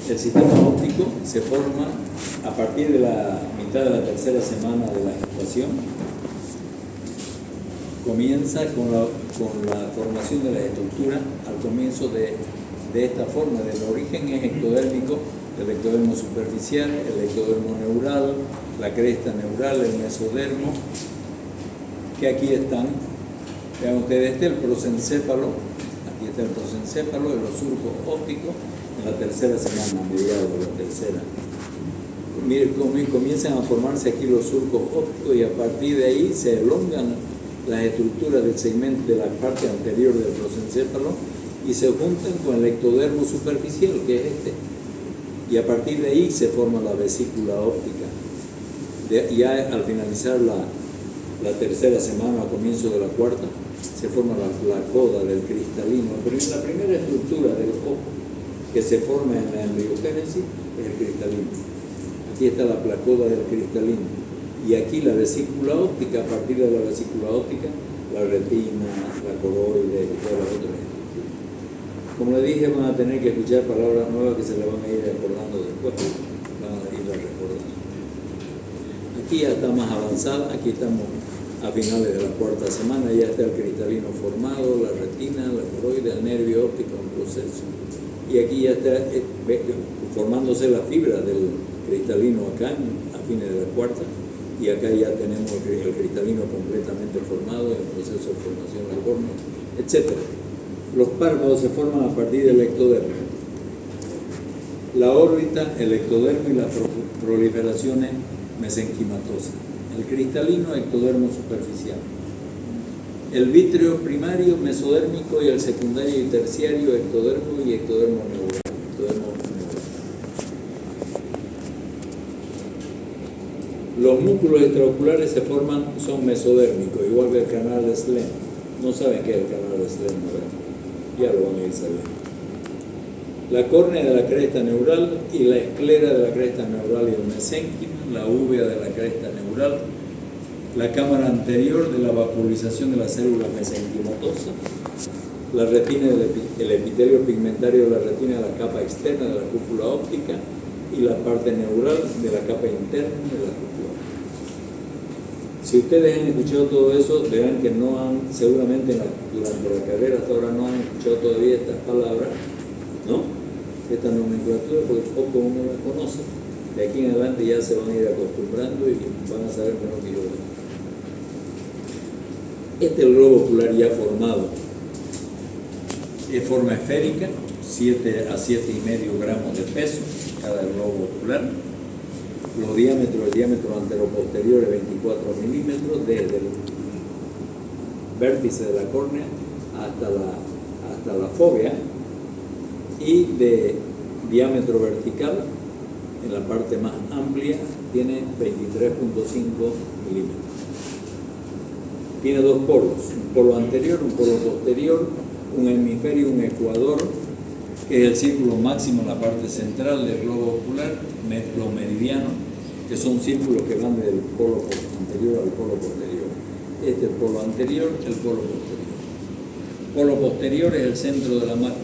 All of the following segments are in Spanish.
El sistema óptico se forma a partir de la mitad de la tercera semana de la gestación. Comienza con la formación de la estructura al comienzo de esta forma. Del origen es ectodérmico, el ectodermo superficial, el ectodermo neural, la cresta neural, el mesodermo, que aquí están. Vean ustedes, este es el prosencéfalo, aquí está el prosencéfalo de los surcos ópticos en la tercera semana, a mediados de la tercera. Miren cómo comienzan a formarse aquí los surcos ópticos y a partir de ahí se elongan las estructuras del segmento de la parte anterior del prosencéfalo y se juntan con el ectodermo superficial, que es este. Y a partir de ahí se forma la vesícula óptica. Ya al finalizar la tercera semana, a comienzo de la cuarta, se forma la coda del cristalino. La primera estructura del ojo que se forma en la embriogénesis es el cristalino. Aquí está la placoda del cristalino. Y aquí la vesícula óptica, a partir de la vesícula óptica, la retina, la coroide y todas las otras estructuras. Como les dije, van a tener que escuchar palabras nuevas que se le van a ir acordando después. Van a ir recordando. Aquí ya está más avanzada, aquí estamos a finales de la cuarta semana, ya está el cristalino formado, la retina, la coroide, el nervio óptico en proceso. Y aquí ya está formándose la fibra del cristalino acá, a fines de la cuarta, y acá ya tenemos el cristalino completamente formado, en proceso de formación de la córnea, etc. Los párpados se forman a partir del ectodermo. La órbita, el ectodermo y las proliferaciones mesenquimatosas. El cristalino, ectodermo superficial. El vítreo primario, mesodérmico, y el secundario y terciario, ectodermo y ectodermo neural. Los músculos extraoculares se forman, son mesodérmicos, igual que el canal de Slem. No saben qué es el canal de Slem, ¿verdad? Ya lo van a ir sabiendo. La córnea de la cresta neural y la esclera de la cresta neural y el mesénquima, la úvea de la cresta neural, la cámara anterior de la vacuolización de las células mesenquimatosas, la retina, el epitelio pigmentario de la retina, la capa externa de la cúpula óptica y la parte neural de la capa interna de la cúpula óptica. Si ustedes han escuchado todo eso, verán que no han, seguramente durante la carrera hasta ahora no han escuchado todavía estas palabras, ¿no? Esta nomenclatura, porque poco uno la conoce. De aquí en adelante ya se van a ir acostumbrando y van a saber menos que yo. Este es el globo ocular ya formado. Es forma esférica, 7 a 7,5 gramos de peso cada globo ocular. Los diámetros, el diámetro anteroposterior es 24 milímetros desde el vértice de la córnea hasta la fóvea, y de diámetro vertical en la parte más amplia tiene 23.5 milímetros. Tiene dos polos, un polo anterior, un polo posterior, un hemisferio, un ecuador, que es el círculo máximo en la parte central del globo ocular, los meridianos, que son círculos que van del polo anterior al polo posterior. Este es el polo anterior, el polo posterior. Polo posterior es el centro de la mácula,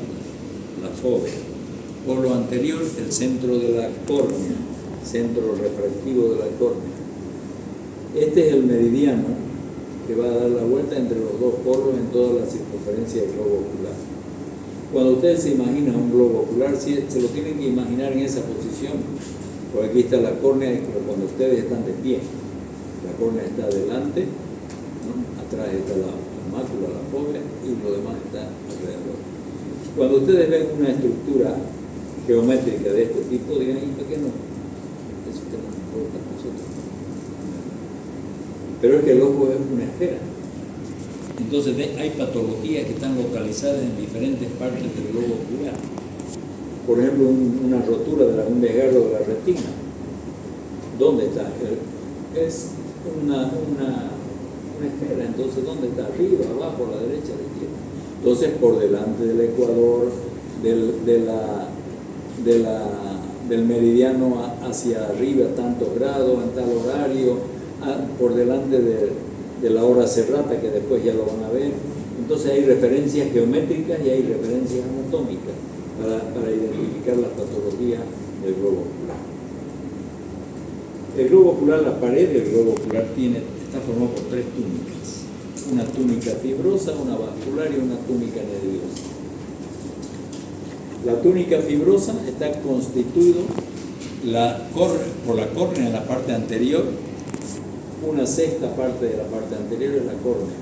la fóvea. Polo anterior, el centro de la córnea, centro refractivo de la córnea. Este es el meridiano que va a dar la vuelta entre los dos polos en toda la circunferencia del globo ocular. Cuando ustedes se imaginan un globo ocular, se lo tienen que imaginar en esa posición, porque aquí está la córnea, cuando ustedes están de pie, la córnea está adelante, ¿no? Atrás está la mácula, la fóvea, y lo demás está alrededor. Cuando ustedes ven una estructura geométrica de este tipo, digan, ¿y por qué no? Eso que nos importa a nosotros. Pero es que el ojo es una esfera. Entonces hay patologías que están localizadas en diferentes partes del globo ocular. Por ejemplo, una rotura de un desgarro de la retina. ¿Dónde está? Es una esfera. Entonces, ¿dónde está? Arriba, abajo, a la derecha, a la izquierda. Entonces, por delante del ecuador, del meridiano hacia arriba, tantos grados, en tal horario, por delante de la hora serrata, que después ya lo van a ver. Entonces hay referencias geométricas y hay referencias anatómicas para identificar. explicar las patologías del globo ocular. El globo ocular, la pared del globo ocular está formado por tres túnicas. Una túnica fibrosa, una vascular y una túnica nerviosa. La túnica fibrosa está constituida por la córnea en la parte anterior. Una sexta parte de la parte anterior es la córnea,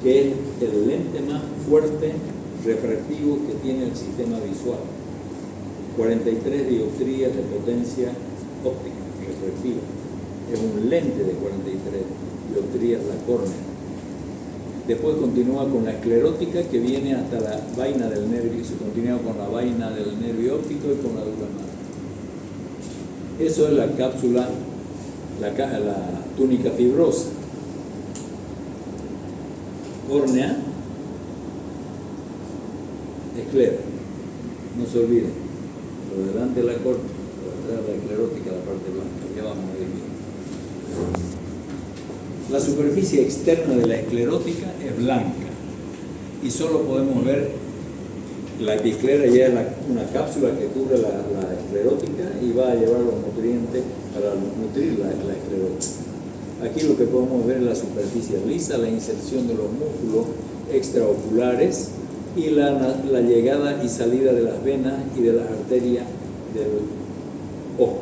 que es el lente más fuerte refractivo que tiene el sistema visual. 43 dioptrías de potencia óptica refractiva. Es un lente de 43 dioptrías la córnea. Después continúa con la esclerótica, que viene hasta la vaina del nervio, se continúa con la vaina del nervio óptico y con la dura madre. Eso es la cápsula, la túnica fibrosa. Córnea, esclera, no se olviden, por delante de la córnea, por detrás de la esclerótica, la parte blanca, ya vamos a ir bien. La superficie externa de la esclerótica es blanca y solo podemos ver la episclera, ya es una cápsula que cubre la esclerótica y va a llevar los nutrientes para nutrir la esclerótica. Aquí lo que podemos ver es la superficie lisa, la inserción de los músculos extraoculares y la llegada y salida de las venas y de las arterias del ojo.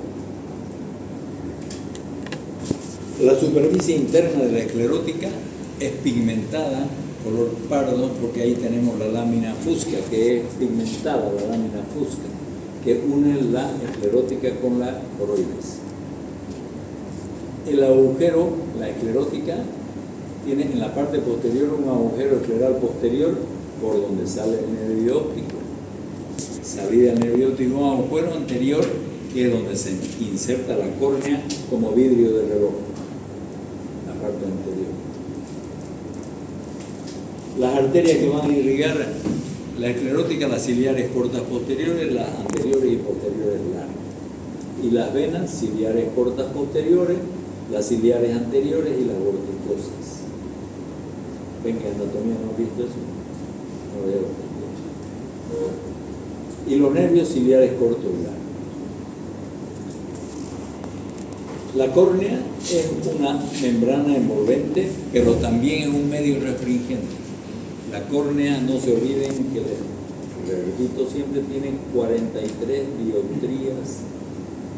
La superficie interna de la esclerótica es pigmentada, color pardo, porque ahí tenemos la lámina fusca, que es pigmentada, la lámina fusca, que une la esclerótica con la coroides. El agujero, la esclerótica, tiene en la parte posterior un agujero escleral posterior por donde sale el nervio óptico. Salida del nervio óptico, un agujero anterior que es donde se inserta la córnea como vidrio de reloj, la parte anterior. Las arterias que van a irrigar la esclerótica, las ciliares cortas posteriores, las anteriores y posteriores largas. Y las venas ciliares cortas posteriores, las ciliares anteriores y las vorticosas. ¿Ven que en anatomía no han visto eso? No veo. Y los nervios ciliares cortos y largos. La córnea es una membrana envolvente, pero también es un medio restringente. La córnea, no se olviden que el repito siempre, tiene 43 dioptrías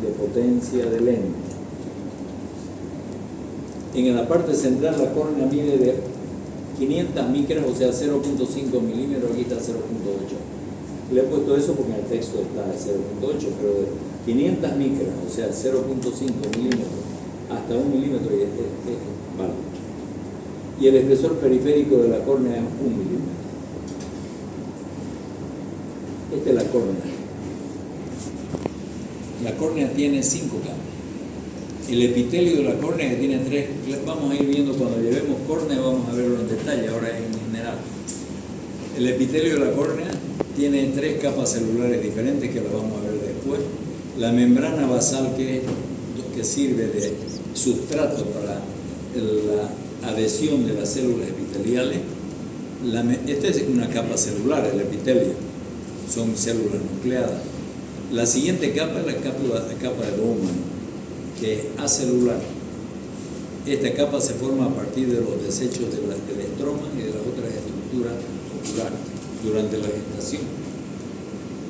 de potencia de lente. En la parte central la córnea mide de 500 micras, o sea 0.5 milímetros, aquí está 0.8. Le he puesto eso porque en el texto está 0.8, pero de 500 micras, o sea 0.5 milímetros, hasta 1 milímetro y vale. Y el espesor periférico de la córnea es 1 milímetro. Esta es la córnea. La córnea tiene 5 capas. El epitelio de la córnea, que tiene 3, vamos a ir viendo cuando llevemos córnea, vamos a verlo en detalle, ahora en general. El epitelio de la córnea tiene 3 capas celulares diferentes que las vamos a ver después. La membrana basal, que sirve de sustrato para la adhesión de las células epiteliales. Esta es una capa celular, el epitelio, son células nucleadas. La siguiente capa es la capa de lo humano, que es acelular. Esta capa se forma a partir de los desechos del estroma y de las otras estructuras oculares durante la gestación.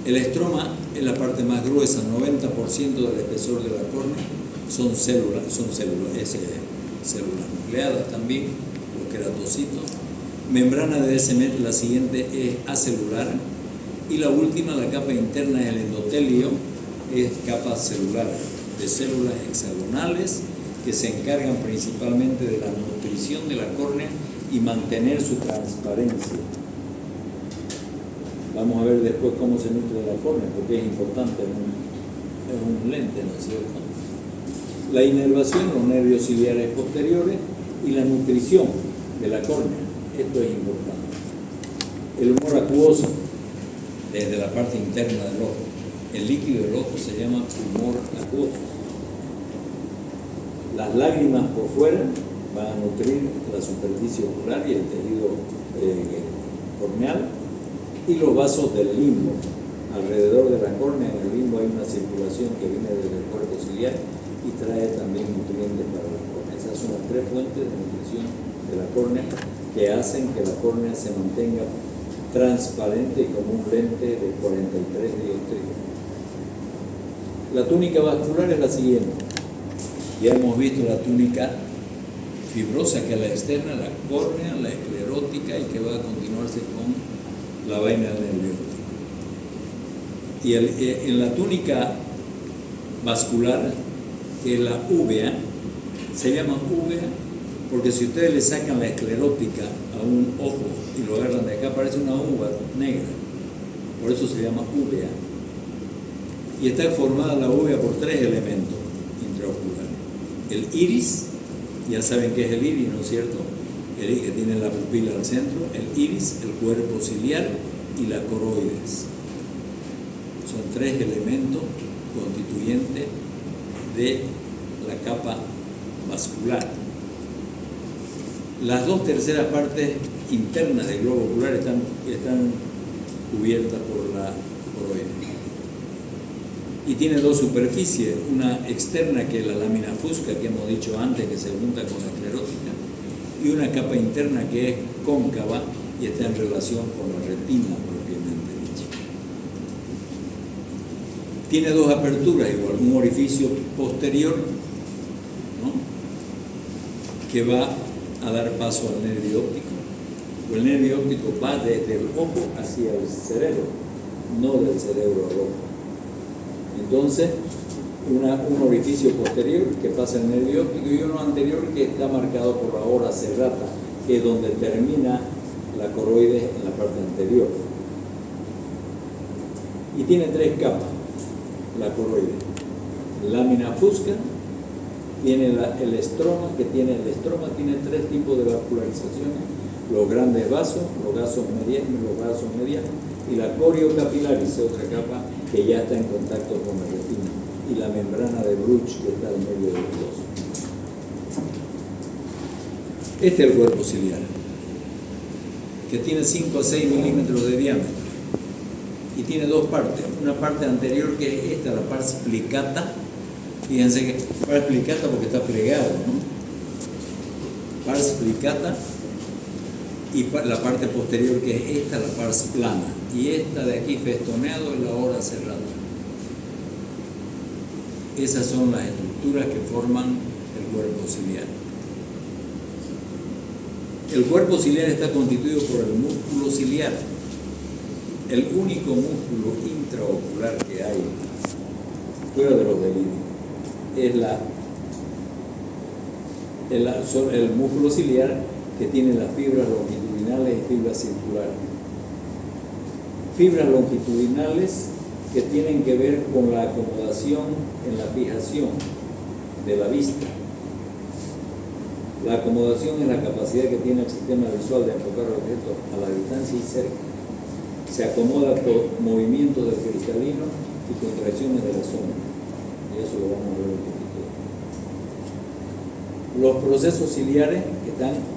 El estroma es la parte más gruesa, 90% del espesor de la córnea son células nucleadas también, los queratocitos. Membrana de Descemet, la siguiente es acelular, y la última, la capa interna del endotelio, es capa celular, de células hexagonales que se encargan principalmente de la nutrición de la córnea y mantener su transparencia. Vamos a ver después cómo se nutre la córnea, porque es importante, es un lente, ¿no es cierto? La inervación, los nervios ciliares posteriores, y la nutrición de la córnea, esto es importante. El humor acuoso, desde la parte interna del ojo. El líquido del ojo se llama humor acuoso. Las lágrimas por fuera van a nutrir la superficie ocular y el tejido corneal, y los vasos del limbo alrededor de la córnea córnea, en el limbo hay una circulación que viene desde el cuerpo ciliar y trae también nutrientes para la córnea. Esas son las tres fuentes de nutrición de la córnea que hacen que la córnea se mantenga transparente y como un lente de 43 dioptrías. La túnica vascular es la siguiente. Ya hemos visto la túnica fibrosa, que es la externa, la córnea, la esclerótica, y que va a continuarse con la vaina del nervio óptico. Y en la túnica vascular, que es la úvea, se llama úvea porque si ustedes le sacan la esclerótica a un ojo y lo agarran de acá, parece una uva negra. Por eso se llama úvea. Y está formada la úvea por tres elementos intraoculares. El iris, ya saben qué es el iris, ¿no es cierto? El iris que tiene la pupila al centro, el iris, el cuerpo ciliar y la coroides. Son tres elementos constituyentes de la capa vascular. Las dos terceras partes internas del globo ocular están cubiertas por la coroide. Y tiene dos superficies, una externa que es la lámina fusca, que hemos dicho antes, que se junta con la esclerótica, y una capa interna que es cóncava y está en relación con la retina propiamente dicha. Tiene dos aperturas, igual, un orificio posterior, ¿no?, que va a dar paso al nervio óptico. El nervio óptico va desde el ojo hacia el cerebro, no del cerebro al ojo. Entonces, un orificio posterior que pasa el nervio óptico y uno anterior que está marcado por la ora serrata, que es donde termina la coroide en la parte anterior. Y tiene tres capas, la coroide. Lámina fusca, tiene el estroma, el estroma tiene tres tipos de vascularizaciones: los grandes vasos, los vasos medianos y la coriocapilaris, otra capa que ya está en contacto con la retina, y la membrana de Bruch que está en medio de los dos. Este es el cuerpo ciliar, que tiene 5 a 6 milímetros de diámetro y tiene dos partes. Una parte anterior que es esta, la pars plicata. Fíjense que pars plicata porque está plegado, ¿no? Pars plicata. Y la parte posterior que es esta, la pars plana, y esta de aquí festoneado es la ora serrata. Esas son las estructuras que forman el cuerpo ciliar. El cuerpo ciliar está constituido por el músculo ciliar, el único músculo intraocular que hay fuera de los delirios. Es el músculo ciliar que tiene las fibras longitudinales y fibras circulares. Fibras longitudinales que tienen que ver con la acomodación en la fijación de la vista. La acomodación es la capacidad que tiene el sistema visual de enfocar objetos a la distancia y cerca. Se acomoda por movimientos del cristalino y contracciones de la sombra. Y eso lo vamos a ver un poquito. Los procesos ciliares que están,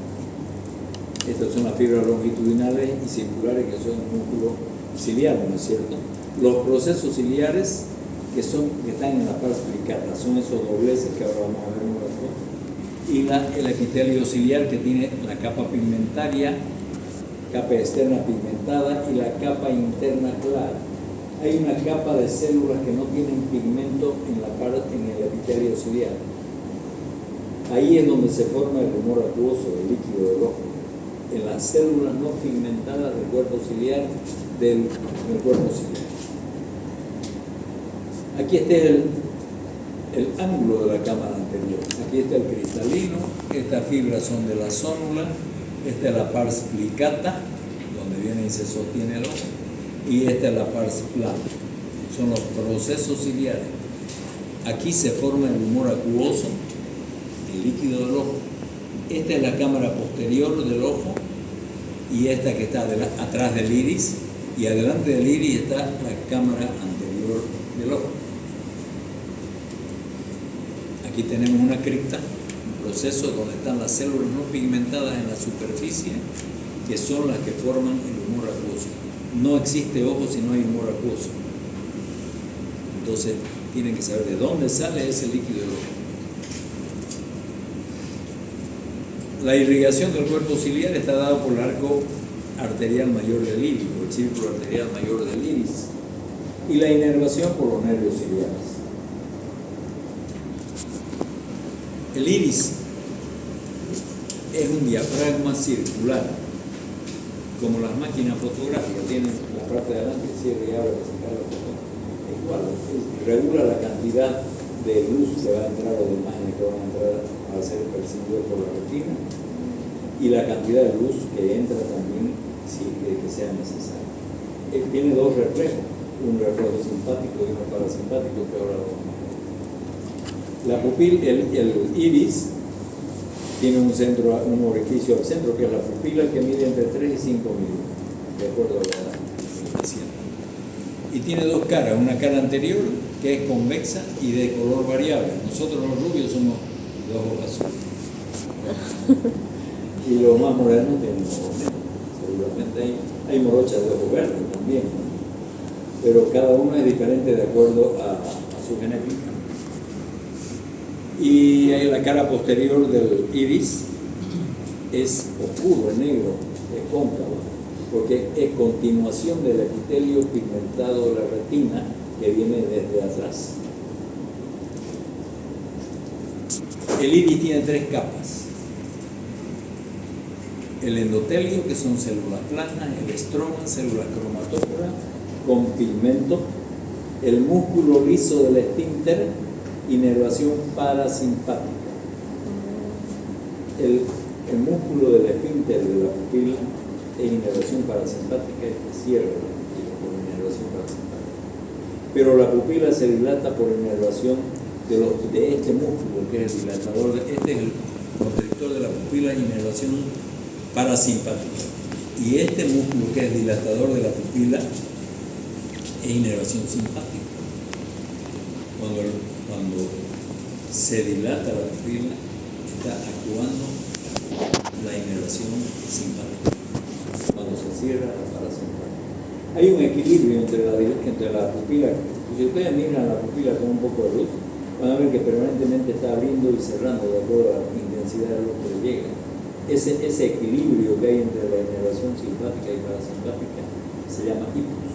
estas son las fibras longitudinales y circulares que son el músculo ciliar, ¿no es cierto? Los procesos ciliares que están en la pars plicata, son esos dobleces que ahora vamos a ver un rato, y el epitelio ciliar, que tiene la capa pigmentaria, capa externa pigmentada y la capa interna clara. Hay una capa de células que no tienen pigmento en el epitelio ciliar. Ahí es donde se forma el humor acuoso, el líquido del ojo, en las células no pigmentadas del cuerpo ciliar, del cuerpo ciliar. Aquí está el ángulo de la cámara anterior. Aquí está el cristalino, estas fibras son de la zónula, esta es la pars plicata, donde viene y se sostiene el ojo, y esta es la pars plana. Son los procesos ciliares. Aquí se forma el humor acuoso, el líquido del ojo. Esta es la cámara posterior del ojo y esta que está atrás del iris, y adelante del iris está la cámara anterior del ojo. Aquí tenemos una cripta, un proceso donde están las células no pigmentadas en la superficie, que son las que forman el humor acuoso. No existe ojo si no hay humor acuoso. Entonces tienen que saber de dónde sale ese líquido del ojo. La irrigación del cuerpo ciliar está dada por el arco arterial mayor del iris, o el círculo arterial mayor del iris, y la inervación por los nervios ciliares. El iris es un diafragma circular, como las máquinas fotográficas tienen la parte de adelante que cierra y abre para sacar la foto. Igual, regula la cantidad de luz que va a entrar o de imágenes que van a entrar a ser percibidas por la retina, y la cantidad de luz que entra también si que sea necesario. Tiene dos reflejos, un reflejo simpático y uno parasimpático, que ahora lo vamos a ver. La pupila, el iris tiene un centro, un orificio al centro, que es la pupila, que mide entre 3 y 5 milímetros, de acuerdo a la edad del paciente. Y tiene dos caras, una cara anterior que es convexa y de color variable. Nosotros los rubios somos de ojos azules. Y los más modernos tienen ojos negros. Seguramente hay morochas de ojos verdes también, ¿no? Pero cada uno es diferente de acuerdo a su genética. Y la cara posterior del iris es oscuro, es negro, es cóncavo, porque es continuación del epitelio pigmentado de la retina que viene desde atrás. El iris tiene 3 capas. El endotelio, que son células planas, el estroma, células cromatóforas con pigmento, el músculo liso del esfínter, inervación parasimpática. El músculo del esfínter de la pupila es inervación parasimpática, y que cierra la pupila por inervación parasimpática. Pero la pupila se dilata por inervación de este músculo, que es el dilatador. Este es el constrictor de la pupila, inervación parasimpática. Y este músculo, que es dilatador de la pupila, es inervación simpática. Cuando se dilata la pupila, está actuando la inervación simpática. Cuando se cierra, la parasimpática. Hay un equilibrio entre la pupila. Si ustedes miran la pupila con un poco de luz, van a ver que permanentemente está abriendo y cerrando de acuerdo a la intensidad de luz que le llega. Ese equilibrio que hay entre la inervación simpática y parasimpática se llama ictus.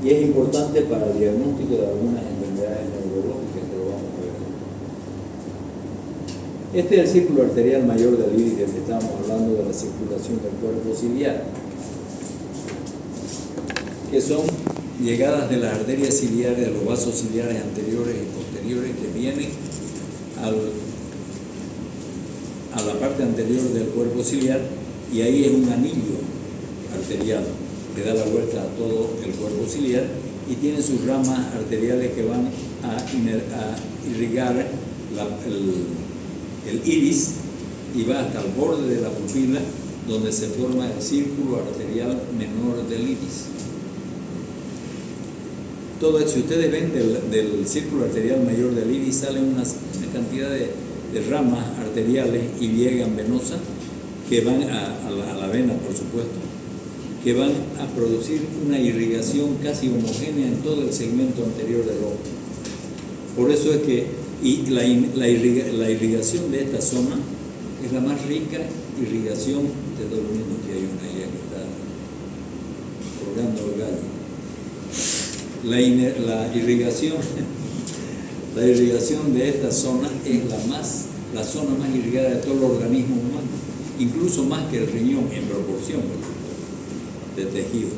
Y es importante para el diagnóstico de algunas enfermedades neurológicas, que lo vamos a ver. Este es el círculo arterial mayor del iris, del que estábamos hablando, de la circulación del cuerpo ciliar, que son llegadas de las arterias ciliares, de los vasos ciliares anteriores y posteriores, que vienen a la parte anterior del cuerpo ciliar, y ahí es un anillo arterial que da la vuelta a todo el cuerpo ciliar y tiene sus ramas arteriales que van a irrigar el iris, y va hasta el borde de la pupila, donde se forma el círculo arterial menor del iris. Todo esto, si ustedes ven del círculo arterial mayor del iris, salen una cantidad de ramas arteriales y viegas venosas que van a la vena, por supuesto, que van a producir una irrigación casi homogénea en todo el segmento anterior del ojo. Por eso es que la irrigación de esta zona es la más rica irrigación de todo el mundo. Que hay una idea que está colgando el gallo. La irrigación de esta zona es la zona más irrigada de todo el organismo humano, incluso más que el riñón en proporción de tejido,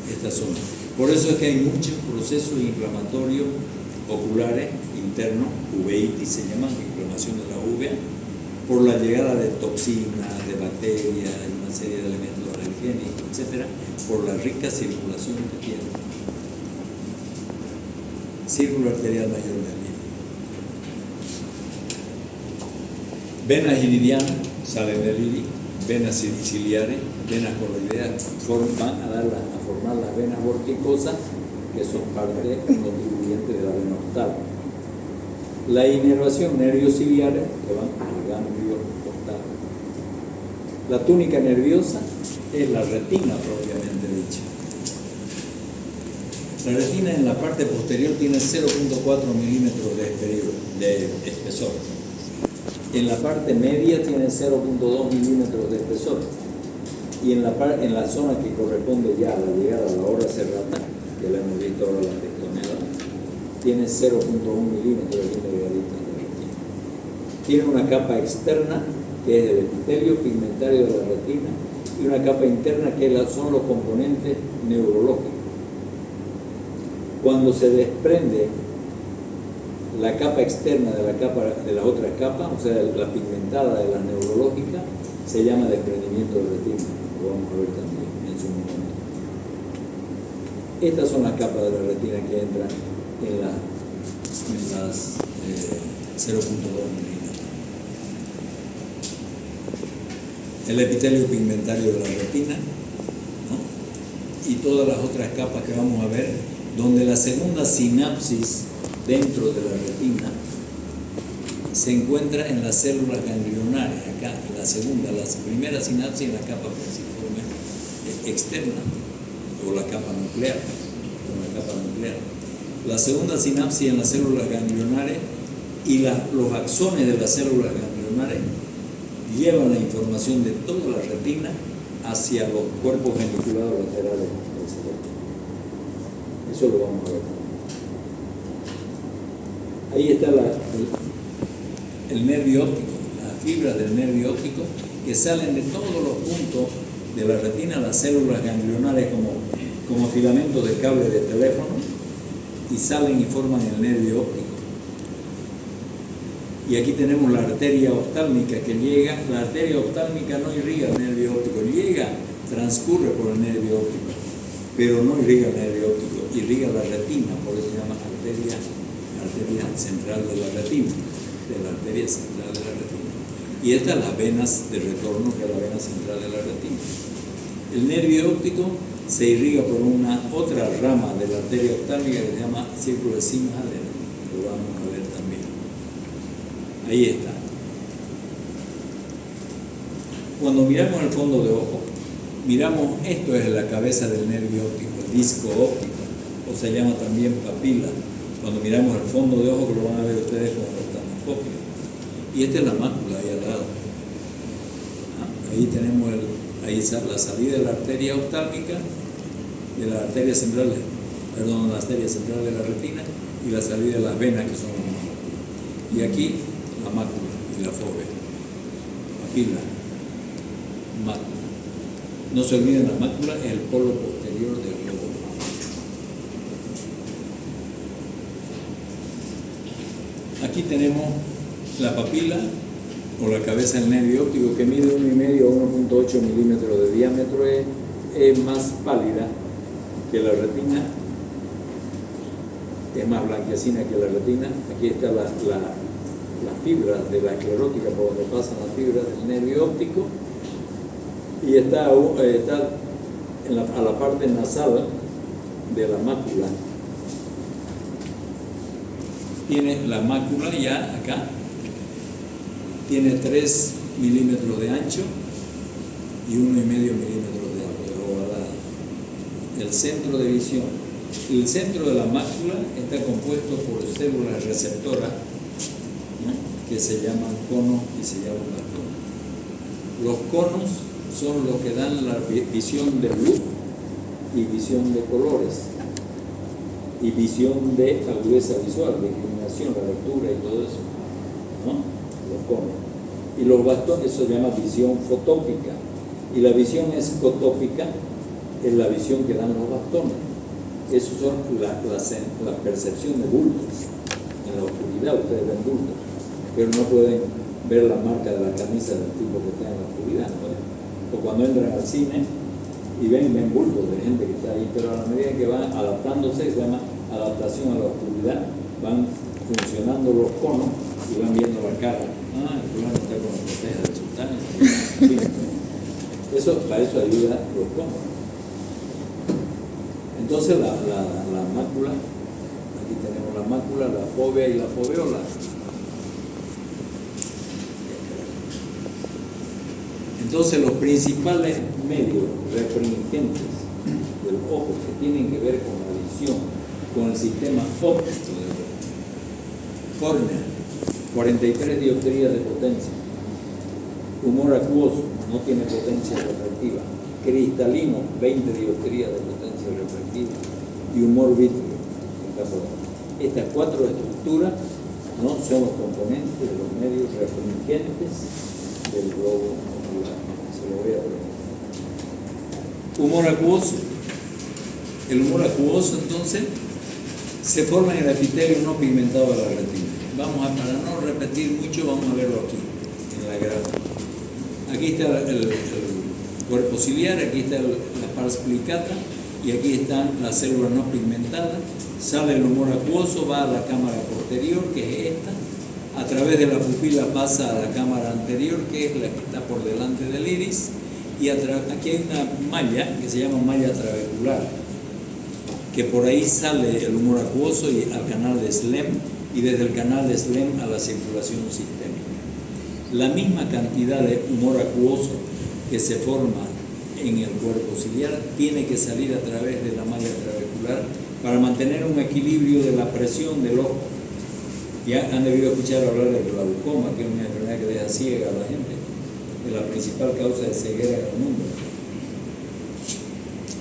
esta zona. Por eso es que hay muchos procesos inflamatorios oculares internos, uveitis se llaman, inflamación de la uvea, por la llegada de toxinas, de bacterias, una serie de elementos alergénicos, etcétera, por la rica circulación que tiene. Círculo arterial mayor del iris. Venas iridianas salen del iris, venas ciliares, venas coroideas van a formar las venas borquicosas, que son parte contribuyente de la vena octal. La inervación, nervios ciliares que van al ganglio octal. La túnica nerviosa es la retina propiamente dicha. La retina en la parte posterior tiene 0.4 milímetros de espesor. En la parte media tiene 0.2 milímetros de espesor. Y en la zona que corresponde ya a la llegada a la hora serrata, que la hemos visto ahora la pectonera, tiene 0.1 milímetros de delgadito en la retina. Tiene una capa externa, que es el epitelio pigmentario de la retina, y una capa interna que son los componentes neurológicos. Cuando se desprende la capa externa de las otras capas, o sea, la pigmentada de la neurológica, se llama desprendimiento de retina. Lo vamos a ver también en su momento. Estas son las capas de la retina que entran en las 0.2 milímetros. El epitelio pigmentario de la retina, ¿no? Y todas las otras capas que vamos a ver, donde la segunda sinapsis dentro de la retina se encuentra en las células ganglionares, acá, la primera sinapsis en la capa principal externa, o la capa nuclear, La segunda sinapsis en las células ganglionares y los axones de las células ganglionares llevan la información de toda la retina hacia los cuerpos geniculados laterales del cerebro. Eso lo vamos a ver. Ahí está el nervio óptico, las fibras del nervio óptico que salen de todos los puntos de la retina, las células ganglionares como filamentos de cable de teléfono, y salen y forman el nervio óptico. Y aquí tenemos la arteria oftálmica que llega. La arteria oftálmica no irriga el nervio óptico, transcurre por el nervio óptico, pero no irriga el nervio óptico, irriga la retina, por eso se llama arteria central de la retina, Y estas las venas de retorno, que es la vena central de la retina. El nervio óptico se irriga por una otra rama de la arteria oftálmica que se llama círculo de Sims-Hadden. Lo vamos a ver también. Ahí está. Cuando miramos el fondo de ojo, miramos, esto es la cabeza del nervio óptico, el disco óptico, o se llama también papila. Cuando miramos el fondo de ojo, que lo van a ver ustedes con el oftalmoscopio. Y esta es la mácula ahí al lado. Ahí tenemos la salida de la arteria oftálmica, de la arteria central, la arteria central de la retina, y la salida de las venas, que son las máculas. Y aquí la mácula y la fóvea. Papila, mácula. No se olviden, la mácula es el polo posterior del globo. Aquí tenemos la papila o la cabeza del nervio óptico, que mide 1,5 a 1.8 milímetros de diámetro, es más pálida que la retina, es más blanquecina que la retina. Aquí está las fibras de la esclerótica, por donde pasan las fibras del nervio óptico, y está a la parte nasal de la mácula. Tiene la mácula ya acá, tiene 3 milímetros de ancho y 1,5 milímetros de ovalada. El centro de visión. El centro de la mácula está compuesto por células receptoras, ¿no?, que se llaman conos y se llaman bastones. Los conos son los que dan la visión de luz y visión de colores y visión de agudeza visual, de discriminación, la lectura y todo eso, ¿no? Los conos. Y los bastones se llama visión fotópica, y la visión escotópica es la visión que dan los bastones. Esos son la percepción de bultos. En la oscuridad ustedes ven bultos, pero no pueden ver la marca de la camisa del tipo que está en la oscuridad, ¿no? O cuando entran al cine y ven bultos de gente que está ahí, pero a la medida que van adaptándose, se llama adaptación a la oscuridad, van funcionando los conos y van viendo la cara. El fulano está con la proteja del sultán. Para eso ayuda los conos. Entonces la mácula, aquí tenemos la mácula, la fóvea y la foveola. Entonces los principales medios restringentes del ojo que tienen que ver con la visión con el sistema óptico del ojo. Córnea, 43 dioptrías de potencia. Humor acuoso, no tiene potencia refractiva. Cristalino, 20 dioptrías de potencia refractiva. Y humor vítreo, está por ahí. Estas 4 estructuras no son los componentes de los medios restringentes del globo ocular. Se lo voy a poner. Humor acuoso. El humor acuoso, entonces, se forma en el epitelio no pigmentado de la retina. Para no repetir mucho, vamos a verlo aquí, en la gráfica. Aquí está el cuerpo ciliar, aquí está la pars plicata, y aquí están las células no pigmentadas. Sale el humor acuoso, va a la cámara posterior, que es esta. A través de la pupila pasa a la cámara anterior, que es la que está por delante del iris. Y aquí hay una malla que se llama malla trabecular, que por ahí sale el humor acuoso y al canal de Slem, y desde el canal de Slem a la circulación sistémica. La misma cantidad de humor acuoso que se forma en el cuerpo ciliar tiene que salir a través de la malla trabecular para mantener un equilibrio de la presión del ojo. Ya han debido escuchar hablar del glaucoma, que es una enfermedad que deja ciega a la gente, es la principal causa de ceguera en el mundo.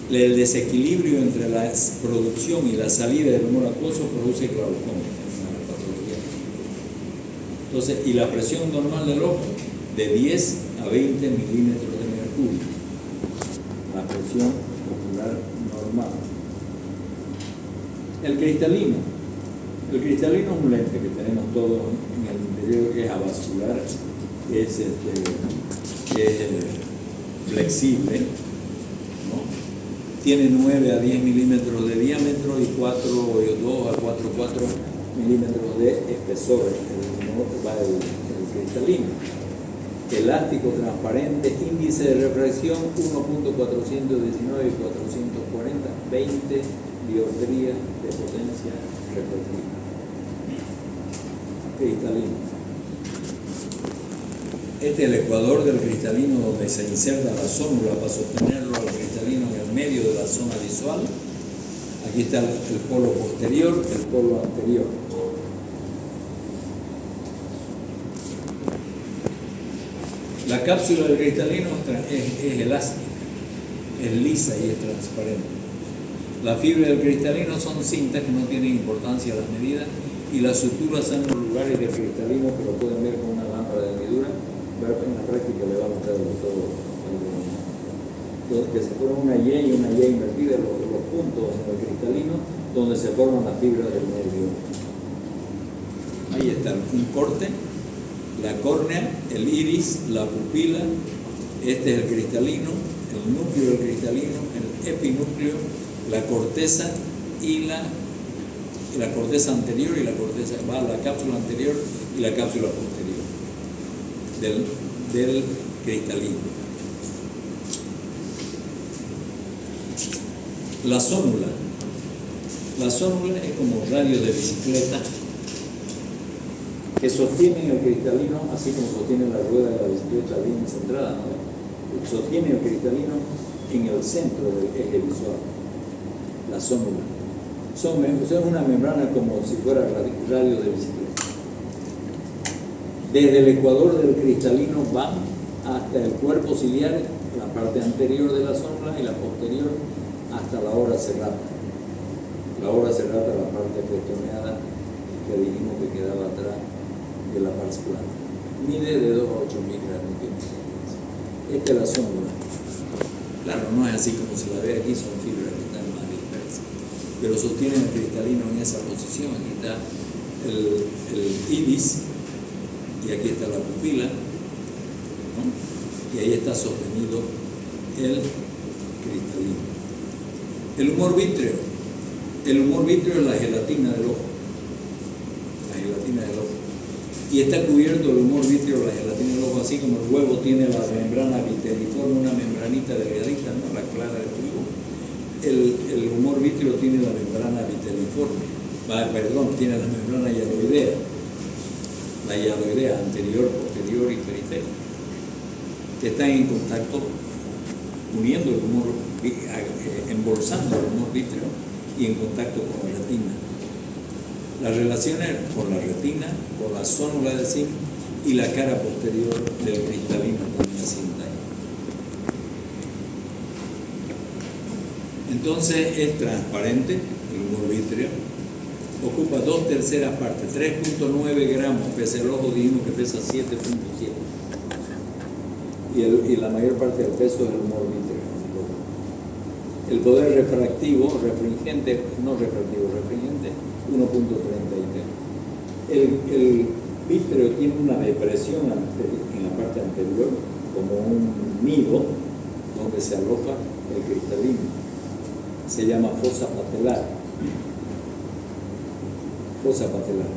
El desequilibrio entre la producción y la salida del humor acuoso produce glaucoma, una patología. Entonces, y la presión normal del ojo, de 10 a 20 milímetros de mercurio, la presión ocular normal. El cristalino es un lente que tenemos todos en el interior, que es avascular, que es flexible, ¿no? Tiene 9 a 10 milímetros de diámetro y 2 a 4 milímetros de espesor. El cristalino. Elástico, transparente, índice de refracción 1.419 y 440, 20 dioptrías de potencia refractiva. Cristalino. Este es el ecuador del cristalino, donde se inserta la zónula para sostenerlo al cristalino en el medio de la zona visual. Aquí está el polo posterior, el polo anterior. La cápsula del cristalino es elástica, es lisa y es transparente. La fibra del cristalino son cintas que no tienen importancia a las medidas, y las suturas son los lugares del cristalino que lo pueden ver con una lámpara de medidura. En la práctica le va a mostrar todo. Que se forma una Y y una Y invertida, los puntos en el cristalino donde se forman las fibras del nervio. Ahí está un corte, la córnea, el iris, la pupila. Este es el cristalino, el núcleo del cristalino, el epinúcleo, la corteza y la corteza anterior, y la corteza va a la cápsula anterior y la cápsula posterior del cristalino. La zónula es como radio de bicicleta que sostienen el cristalino, así como sostiene la rueda de la bicicleta bien centrada, ¿no? Sostiene el cristalino en el centro del eje visual. La zónula son una membrana como si fuera radio de bicicleta. Desde el ecuador del cristalino van hasta el cuerpo ciliar, la parte anterior de la zónula, y la posterior hasta la hora serrata. La hora serrata, la parte flestoneada que dijimos que quedaba atrás de la pars plana. Mide de 2 a 8 micras. Esta es la zónula. Claro, no es así como se la ve aquí, son fibras que están más dispersas, pero sostienen el cristalino en esa posición. Aquí está el iris, y aquí está la pupila, ¿no? Y ahí está sostenido el cristalino. El humor vítreo es la gelatina del ojo. La gelatina del ojo. Y está cubierto el humor vítreo, la gelatina del ojo, así como el huevo tiene la membrana viteliforme, una membranita delgadita, ¿no? La clara del huevo. El humor vítreo tiene la membrana viteliforme. Tiene la membrana hialoidea. La hialoidea anterior, posterior y periférica, que están en contacto, uniendo el humor, embolsando el humor vítreo y en contacto con la retina. Las relaciones con la retina, con la zónula de zinc y la cara posterior del cristalino también asienta ahí. Entonces es transparente, el humor vítreo, ocupa 2/3 partes, 3.9 gramos, pese el ojo dijimos que pesa 7.7. Y la mayor parte del peso es el humor vítreo. El poder refractivo, refringente, 1.33. El vítreo tiene una depresión en la parte anterior, como un nido donde se aloja el cristalino. Se llama fosa patelar. Fosa patelar.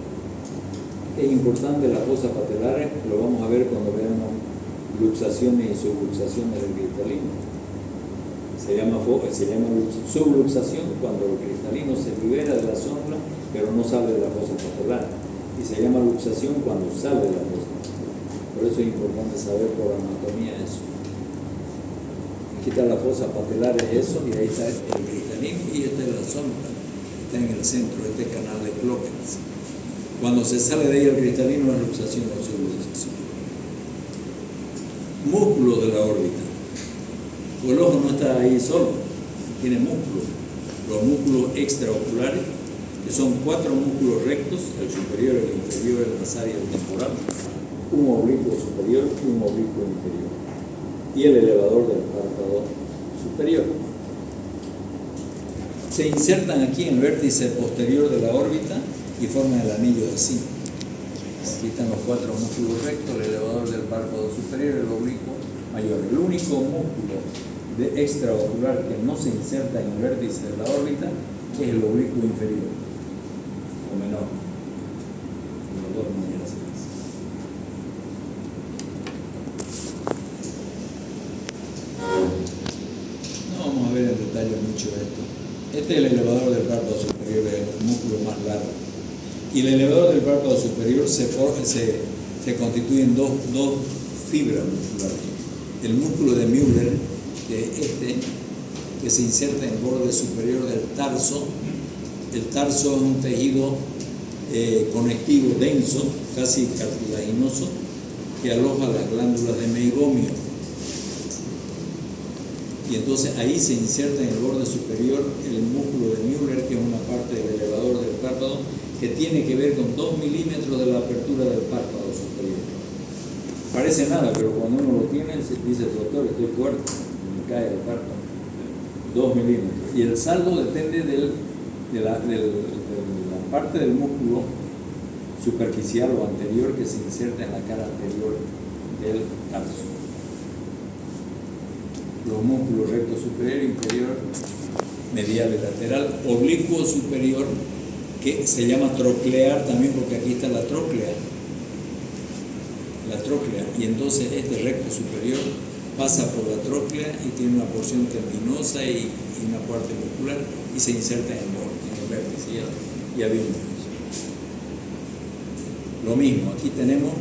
Es importante la fosa patelar, lo vamos a ver cuando veamos luxaciones y subluxaciones del cristalino. Se llama subluxación cuando el cristalino se libera de la zónula pero no sale de la fosa patelar, y se llama luxación cuando sale de la fosa patelar. Por eso es importante saber por anatomía eso. Aquí está la fosa patelar, es eso, y ahí está el cristalino, y esta es la zónula, está en el centro, este canal de Cloquens. Cuando se sale de ahí el cristalino es luxación o subluxación. Músculo de la órbita. El ojo no está ahí solo, tiene músculos. Los músculos extraoculares, que son 4 músculos rectos, el superior, el inferior, el nasal y el temporal, un oblicuo superior y un oblicuo inferior, y el elevador del párpado superior. Se insertan aquí en el vértice posterior de la órbita y forman el anillo de zinc. Aquí están los 4 músculos rectos, el elevador del párpado superior, el oblicuo mayor. El único músculo extraocular que no se inserta en el vértice de la órbita es el oblicuo inferior, o menor. De las dos maneras se dice. No vamos a ver en detalle mucho esto. Este es el elevador del párpado superior, el músculo más largo. Y el elevador del párpado superior se constituye en dos fibras musculares. El músculo de Müller, que se inserta en el borde superior del tarso. El tarso es un tejido conectivo denso, casi cartilaginoso, que aloja las glándulas de meigomio. Y entonces ahí se inserta en el borde superior el músculo de Müller, que es una parte del elevador del párpado, que tiene que ver con 2 milímetros de la apertura del párpado superior. Parece nada, pero cuando uno lo tiene, se dice, doctor, estoy fuerte, me cae el párpado. 2 milímetros. Y el saldo depende de la parte del músculo superficial o anterior que se inserta en la cara anterior del tarso. Los músculos recto superior, inferior, medial y lateral, oblicuo superior, que se llama troclear también porque aquí está la tróclea, y entonces este recto superior pasa por la tróclea y tiene una porción tendinosa y una parte muscular y se inserta en el vértice, ya vimos eso. Lo mismo, aquí tenemos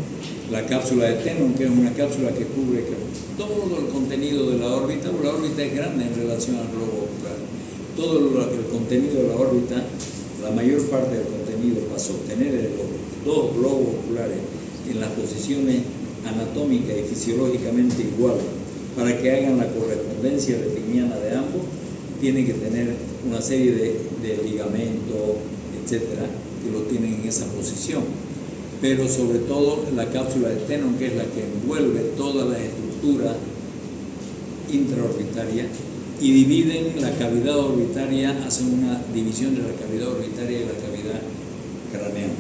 la cápsula de Tenon, que es una cápsula que cubre todo el contenido de la órbita. La órbita es grande en relación al globo ocular. Todo el contenido de la órbita, la mayor parte del contenido, para sostener los 2 globos oculares en las posiciones anatómicas y fisiológicamente iguales, para que hagan la correspondencia retiniana de ambos, tienen que tener una serie de ligamentos, etcétera, que lo tienen en esa posición. Pero sobre todo la cápsula de Tenon, que es la que envuelve toda la estructura intraorbitaria y dividen la cavidad orbitaria, hacen una división de la cavidad orbitaria y la cavidad craneal.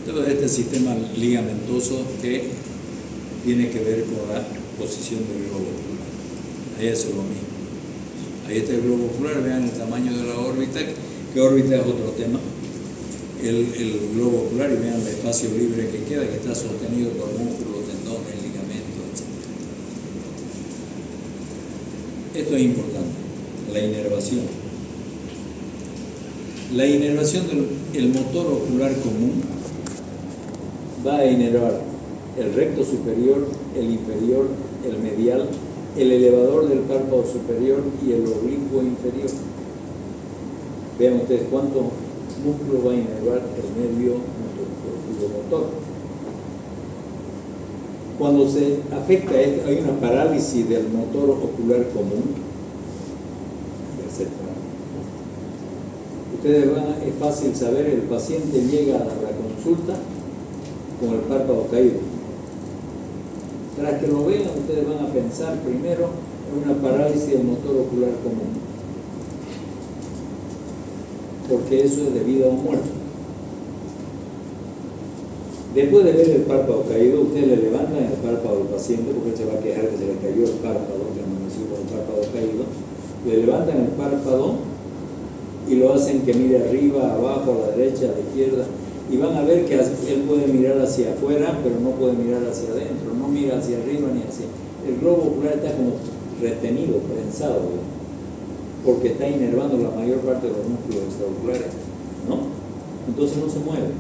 Todo este sistema ligamentoso que tiene que ver con la posición del globo ocular. Ahí es lo mismo. Ahí está el globo ocular, vean el tamaño de la órbita, que órbita es otro tema. El globo ocular, y vean el espacio libre que queda, que está sostenido por músculos, tendones, ligamentos, etc. Esto es importante, la inervación. La inervación del motor ocular común va a inervar el recto superior, el inferior, el medial el elevador del párpado superior y el oblicuo inferior. Vean ustedes cuántos músculos va a inervar el nervio motor. Cuando se afecta esto, hay una parálisis del motor ocular común. Es fácil saber, el paciente llega a la consulta con el párpado caído. Tras que lo vean, ustedes van a pensar primero en una parálisis del motor ocular común, porque eso es de vida o muerte. Después de ver el párpado caído, ustedes le levantan el párpado al paciente, porque él se va a quejar que se le cayó el párpado, que amaneció con el párpado caído. Le levantan el párpado y lo hacen que mire arriba, abajo, a la derecha, a la izquierda, y van a ver que él puede mirar hacia afuera, pero no puede mirar hacia adentro, no mira hacia arriba ni hacia... El globo ocular está como retenido, prensado, porque está inervando la mayor parte de los músculos extraoculares, ¿no? Entonces no se mueve.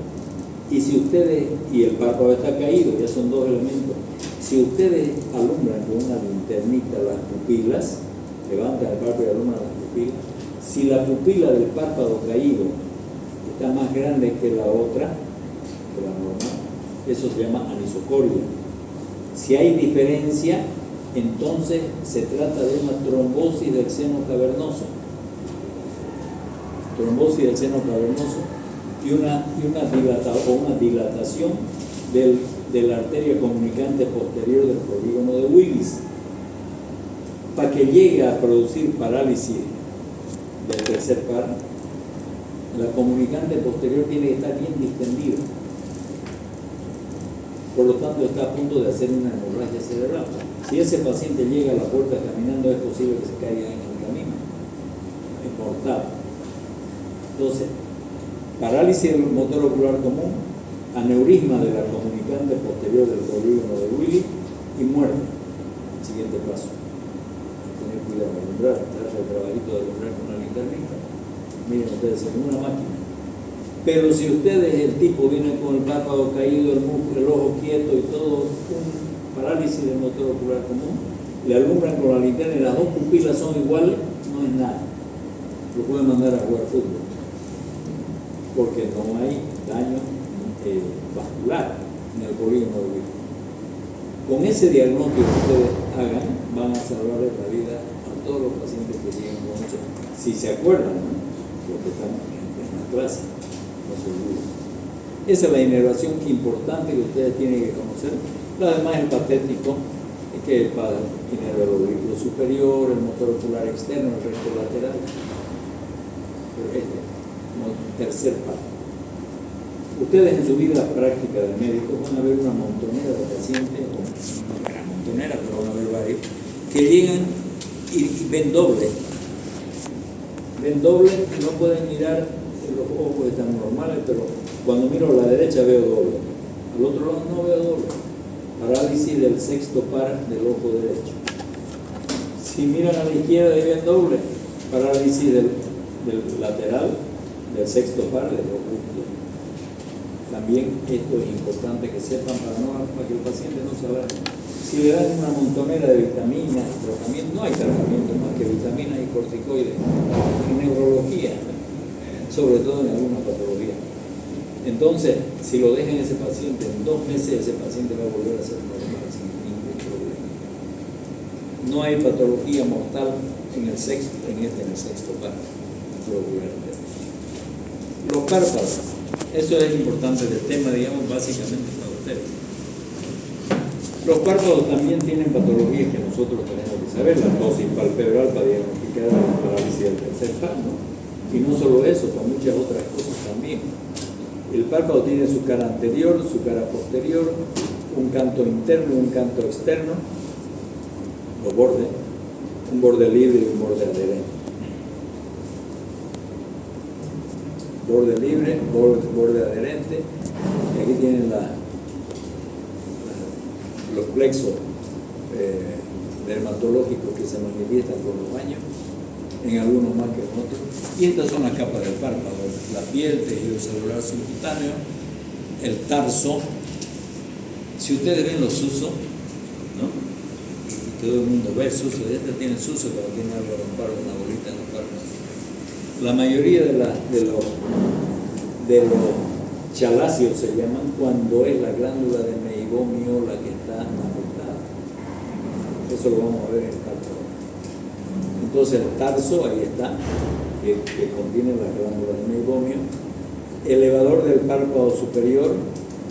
Y si ustedes, y el párpado está caído, ya son dos elementos, si ustedes alumbran con una linternita las pupilas, levantan el párpado y alumbran las pupilas, si la pupila del párpado caído está más grande que la otra, que la normal, eso se llama anisocoria. Si hay diferencia, entonces se trata de una trombosis del seno cavernoso. Trombosis del seno cavernoso y una dilatación de la arteria comunicante posterior del polígono de Willis. Para que llegue a producir parálisis del tercer par, la comunicante posterior tiene que estar bien distendida. Por lo tanto, está a punto de hacer una hemorragia cerebral. Si ese paciente llega a la puerta caminando, es posible que se caiga en el camino. Es mortal. Entonces, parálisis del motor ocular común, aneurisma de la comunicante posterior del polígono de Willis y muerte. Siguiente paso. Tener cuidado de alumbrar, darse el trabajito de alumbrar con una linternita. Miren ustedes, en una máquina. Pero si ustedes, el tipo viene con el párpado caído, el ojo quieto y todo, un parálisis del motor ocular común, le alumbran con la linterna y las dos pupilas son iguales, no es nada. Lo pueden mandar a jugar fútbol, porque no hay daño vascular en el polígono de Willis. Con ese diagnóstico que ustedes hagan, van a salvar la vida a todos los pacientes que lleguen con eso, si se acuerdan, ¿no? Porque están en la clase, no se olviden. Esa es la inervación importante que ustedes tienen que conocer. Lo demás es patético, es que el padre inerva el oblicuo superior, el motor ocular externo, el recto lateral. Pero como tercer paso. Ustedes en su vida práctica de médico van a ver una montonera de pacientes, o una gran montonera, pero van a ver varios, que llegan y ven doble. Ven doble, no pueden mirar, los ojos están normales, pero cuando miro a la derecha veo doble. Al otro lado no veo doble. Parálisis del sexto par del ojo derecho. Si miran a la izquierda y ven doble, parálisis del lateral del sexto par del ojo izquierdo. También esto es importante que sepan para que el paciente no se alarme. Si le dan una montonera de vitaminas y tratamiento, no hay tratamiento más que vitaminas y corticoides en neurología, sobre todo en algunas patologías. Entonces, si lo dejan ese paciente, en 2 meses ese paciente va a volver a ser normal sin ningún problema. No hay patología mortal en el sexto par. Los párpados, eso es importante del tema, digamos, básicamente para ustedes. Los párpados también tienen patologías que nosotros tenemos que saber, la tosis palpebral para diagnosticar la parálisis del tercer par, ¿no? Y no solo eso, con muchas otras cosas también. El párpado tiene su cara anterior, su cara posterior, un canto interno y un canto externo, los bordes, un borde libre y un borde adherente. Borde libre, borde adherente, y aquí tienen los plexos dermatológicos que se manifiestan con los años, en algunos más que en otros. Y estas son las capas del párpado: la piel, tejido celular subcutáneo, el tarso. Si ustedes ven los usos, ¿no? todo el mundo ve sucio, este tiene sucio cuando tiene algo en los párpados, una bolita en los párpados. La mayoría de los chaláceos se llaman cuando es la glándula de meibomio la que está afectada. Eso lo vamos a ver en el párpado. Entonces el tarso, ahí está, que contiene la glándula de meibomio, elevador del párpado superior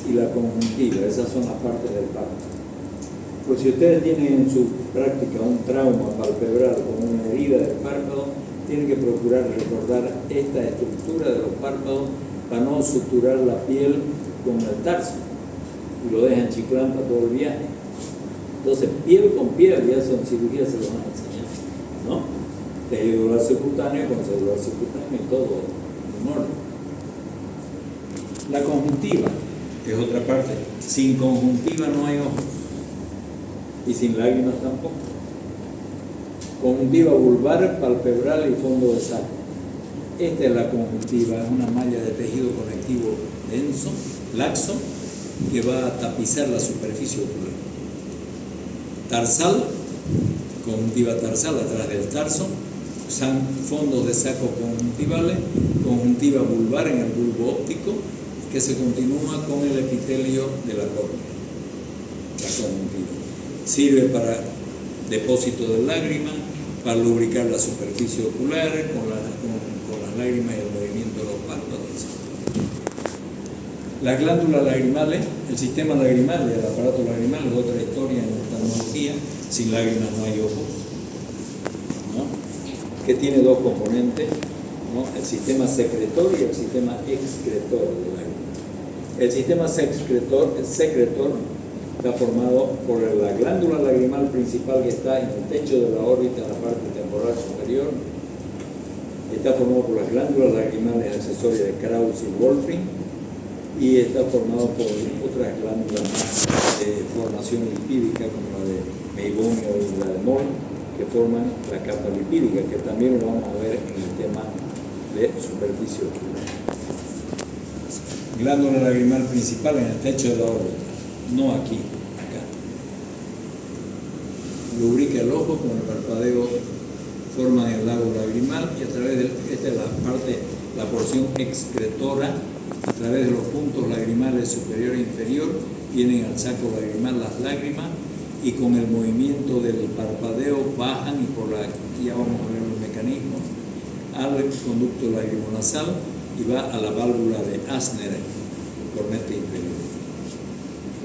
y la conjuntiva, esas son las partes del párpado. Pues si ustedes tienen en su práctica un trauma palpebral con una herida del párpado, tienen que procurar recordar esta estructura de los párpados para no suturar la piel con el tarso y lo dejan chiclán para todo el viaje. Entonces, piel con piel, ya son cirugías, se lo van a enseñar, ¿no? Tejido subcutáneo con celular subcutáneo y todo en orden. La conjuntiva es otra parte. Sin conjuntiva no hay ojos y sin lágrimas tampoco. Conjuntiva vulvar, palpebral y fondo de saco. Esta es la conjuntiva, es una malla de tejido conectivo denso, laxo, que va a tapizar la superficie ocular. Tarsal, conjuntiva tarsal atrás del tarso, fondos de saco conjuntivales, conjuntiva vulvar en el bulbo óptico, que se continúa con el epitelio de la córnea. La conjuntiva sirve para depósito de lágrimas, para lubricar la superficie ocular con las lágrimas y el movimiento de los párpados. Las glándulas lagrimales, el sistema lagrimal y el aparato lagrimal es otra historia en oftalmología. Sin lágrimas no hay ojos, ¿no? Que tiene dos componentes, ¿no? El sistema secretor y el sistema excretor de lágrimas. El sistema secretor está formado por la glándula lagrimal principal que está en el techo de la órbita, en la parte temporal superior. Está formado por las glándulas lagrimales accesorias de Krause y Wolfring, y está formado por otras glándulas más de formación lipídica, como la de meibomio y la de Moll, que forman la capa lipídica, que también lo vamos a ver en el tema de superficie ocular. Glándula lagrimal principal en el techo de la órbita, no aquí, acá. Lubrica el ojo con el parpadeo, forma el lago lagrimal, y a través de esta es la porción excretora, a través de los puntos lagrimales superior e inferior vienen al saco lagrimal las lágrimas, y con el movimiento del parpadeo bajan, y ya vamos a ver los mecanismos, al conducto lagrimonasal y va a la válvula de Asner, cornete inferior.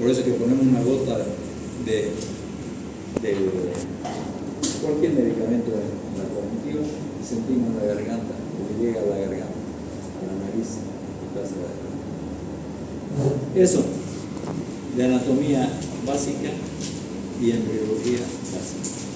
Por eso que ponemos una gota de cualquier medicamento en la conjuntiva y sentimos la garganta, o llega a la garganta, a la nariz, y pasa la garganta. Eso, de anatomía básica y embriología básica.